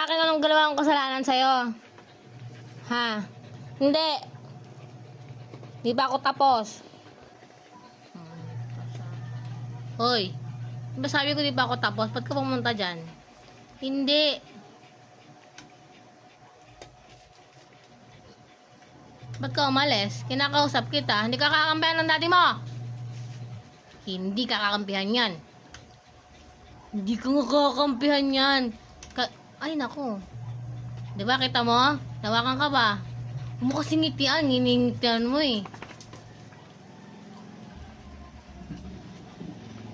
sa akin anong galawa ang kasalanan sa'yo. Ha? Hindi. Di ba ako tapos? Hoy. Diba sabi ko di ba ako tapos? Ba't ka pumunta dyan? Hindi. Ba't ka umalis? Kinakausap kita. Hindi ka kakampihan ng daddy mo. Hindi ka kakampihan yan. Hindi ka nga kakampihan yan. Ay, naku. Diba, kita mo? Nawakan ka ba? Huwag mo kasi ngitian. Hiningitian mo eh.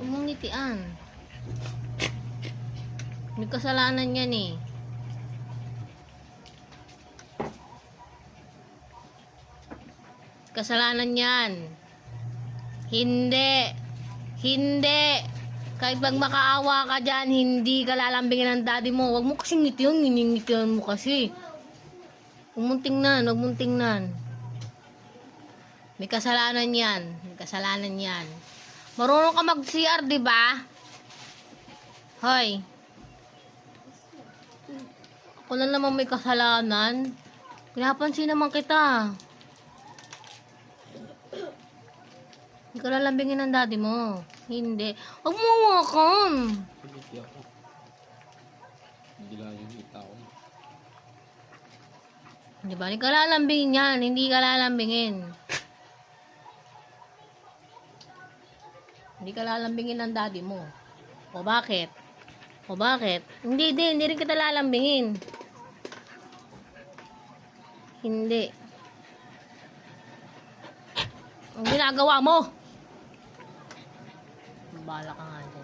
Huwag mong ngitian. May kasalanan yan eh. Kasalanan yan. Hindi. Hindi. Kahit pag makaawa ka dyan, hindi ka lalambingin ng daddy mo. Huwag mo kasing ngitiyan, hiningitian mo kasi. Huwag mong tingnan, huwag mong tingnan. May kasalanan yan. May kasalanan yan. Marunong ka mag-CR, di ba? Hoy. Ako na naman may kasalanan. Pinapansin naman kita. Hindi ka lalambingin ng daddy mo. Hindi. Huwag mo hawakan. Hindi ako. Hindi lang yung kita ko. Di ba? Hindi ka lalambingin yan. Hindi ka lalambingin. Hindi ka lalambingin ng daddy mo. O bakit? O bakit? Hindi din. Hindi rin kita lalambingin. Hindi. Ang ginagawa mo. Bala ka nga dyan.